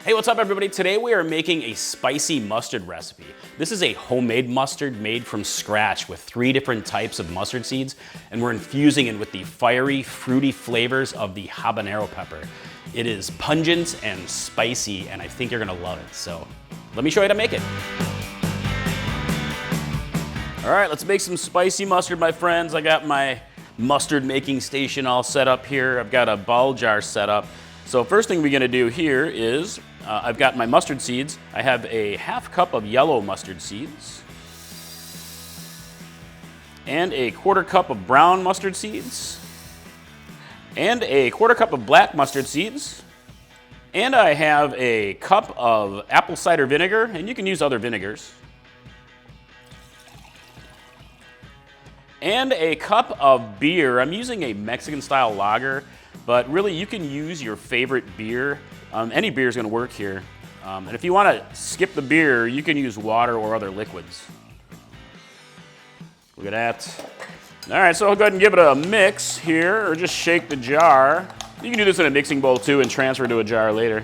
Hey, what's up everybody? Today we are making a spicy mustard recipe. This is a homemade mustard made from scratch with 3 different types of mustard seeds, and we're infusing it with the fiery, fruity flavors of the habanero pepper. It is pungent and spicy, and I think you're gonna love it. So let me show you how to make it. All right, let's make some spicy mustard, my friends. I got my mustard making station all set up here. I've got a ball jar set up. So first thing we're gonna do here is, I've got my mustard seeds. I have a ½ cup of yellow mustard seeds and a ¼ cup of brown mustard seeds and a ¼ cup of black mustard seeds. And I have a cup of apple cider vinegar, and you can use other vinegars. And a cup of beer. I'm using a Mexican style lager, but really you can use your favorite beer. Any beer is going to work here. And if you want to skip the beer, you can use water or other liquids. Look at that. All right, so I'll go ahead and give it a mix here, or just shake the jar. You can do this in a mixing bowl too and transfer to a jar later.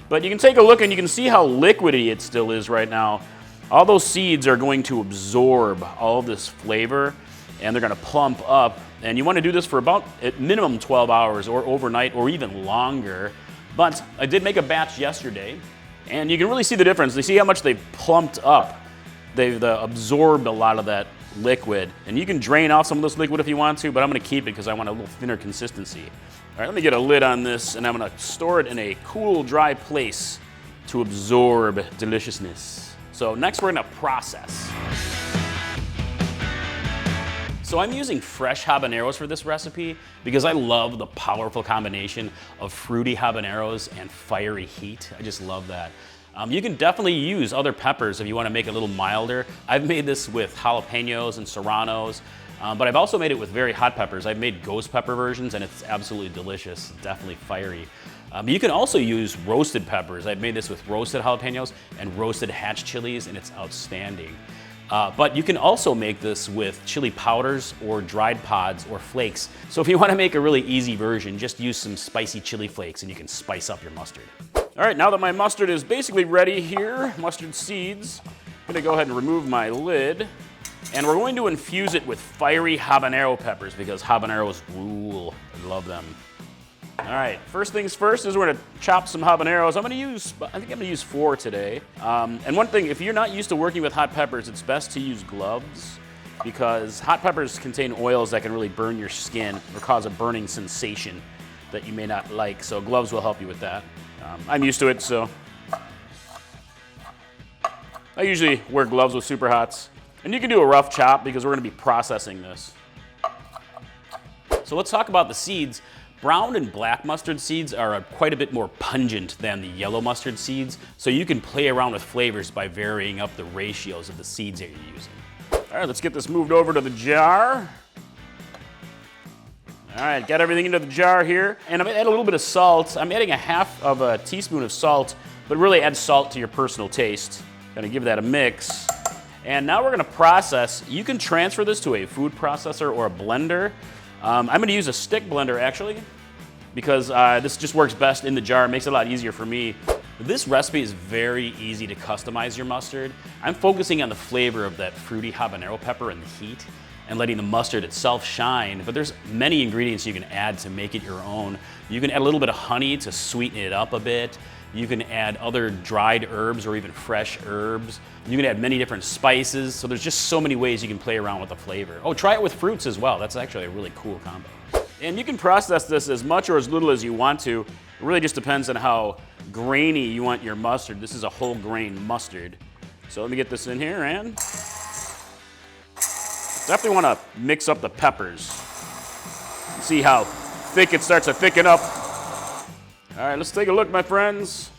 But you can take a look and you can see how liquidy it still is right now. All those seeds are going to absorb all of this flavor, and they're going to plump up. And you want to do this for about at minimum 12 hours or overnight or even longer. But I did make a batch yesterday, and you can really see the difference. You see how much they've plumped up. They've absorbed a lot of that liquid. And you can drain off some of this liquid if you want to, but I'm going to keep it because I want a little thinner consistency. All right, let me get a lid on this, and I'm going to store it in a cool, dry place to absorb deliciousness. So next we're going to process. So I'm using fresh habaneros for this recipe because I love the powerful combination of fruity habaneros and fiery heat. I just love that. You can definitely use other peppers if you want to make it a little milder. I've made this with jalapenos and serranos, but I've also made it with very hot peppers. I've made ghost pepper versions, and it's absolutely delicious, definitely fiery. You can also use roasted peppers. I've made this with roasted jalapenos and roasted hatch chilies, and it's outstanding. But you can also make this with chili powders or dried pods or flakes. So if you want to make a really easy version, just use some spicy chili flakes and you can spice up your mustard. All right, now that my mustard is basically ready here, mustard seeds, I'm gonna go ahead and remove my lid. And we're going to infuse it with fiery habanero peppers because habaneros rule. I love them. All right, first things first is we're gonna chop some habaneros. I think I'm gonna use 4 today. And one thing, if you're not used to working with hot peppers, it's best to use gloves because hot peppers contain oils that can really burn your skin or cause a burning sensation that you may not like. So gloves will help you with that. I'm used to it, so. I usually wear gloves with super hots. And you can do a rough chop because we're gonna be processing this. So let's talk about the seeds. Brown and black mustard seeds are quite a bit more pungent than the yellow mustard seeds, so you can play around with flavors by varying up the ratios of the seeds that you're using. All right, let's get this moved over to the jar. All right, got everything into the jar here, and I'm gonna add a little bit of salt. I'm adding a ½ teaspoon of salt, but really add salt to your personal taste. Gonna give that a mix. And now we're gonna process. You can transfer this to a food processor or a blender. I'm going to use a stick blender actually because this just works best in the jar. It makes it a lot easier for me. This recipe is very easy to customize your mustard. I'm focusing on the flavor of that fruity habanero pepper and the heat and letting the mustard itself shine, but there's many ingredients you can add to make it your own. You can add a little bit of honey to sweeten it up a bit. You can add other dried herbs or even fresh herbs. You can add many different spices. So there's just so many ways you can play around with the flavor. Oh, try it with fruits as well. That's actually a really cool combo. And you can process this as much or as little as you want to. It really just depends on how grainy you want your mustard. This is a whole grain mustard. So let me get this in here and definitely want to mix up the peppers. See how thick it starts to thicken up. All right, let's take a look, my friends.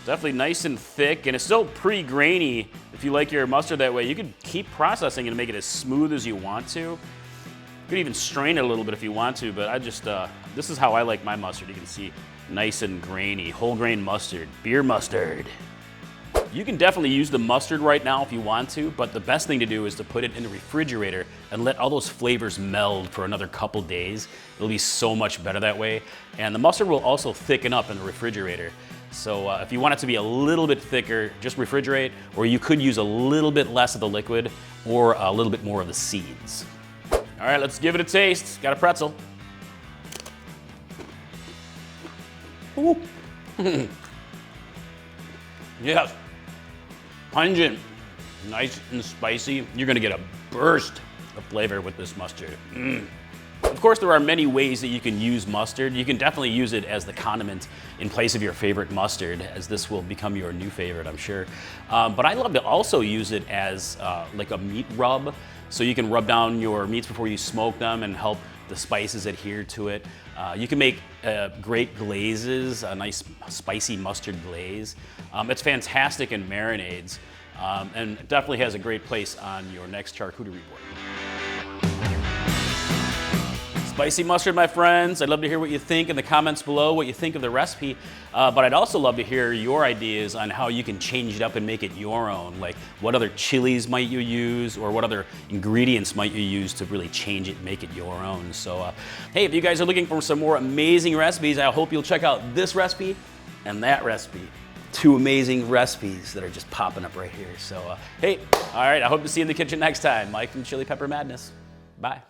Definitely nice and thick, and it's still pretty grainy. If you like your mustard that way, you could keep processing and make it as smooth as you want to. You could even strain it a little bit if you want to, but this is how I like my mustard. You can see nice and grainy, whole grain mustard, beer mustard. You can definitely use the mustard right now if you want to, but the best thing to do is to put it in the refrigerator and let all those flavors meld for another couple days. It'll be so much better that way. And the mustard will also thicken up in the refrigerator. So if you want it to be a little bit thicker, just refrigerate, or you could use a little bit less of the liquid or a little bit more of the seeds. All right, let's give it a taste. Got a pretzel. Ooh. Yes, pungent, nice and spicy. You're gonna get a burst of flavor with this mustard. Of course, there are many ways that you can use mustard. You can definitely use it as the condiment in place of your favorite mustard, as this will become your new favorite, I'm sure. But I love to also use it as like a meat rub. So you can rub down your meats before you smoke them and help the spices adhere to it. You can make great glazes, a nice spicy mustard glaze. It's fantastic in marinades, and definitely has a great place on your next charcuterie board. Spicy mustard, my friends. I'd love to hear what you think in the comments below, what you think of the recipe, but I'd also love to hear your ideas on how you can change it up and make it your own. Like, what other chilies might you use, or what other ingredients might you use to really change it and make it your own? So, hey, if you guys are looking for some more amazing recipes, I hope you'll check out this recipe and that recipe. Two amazing recipes that are just popping up right here. So, hey, all right, I hope to see you in the kitchen next time. Mike from Chili Pepper Madness. Bye.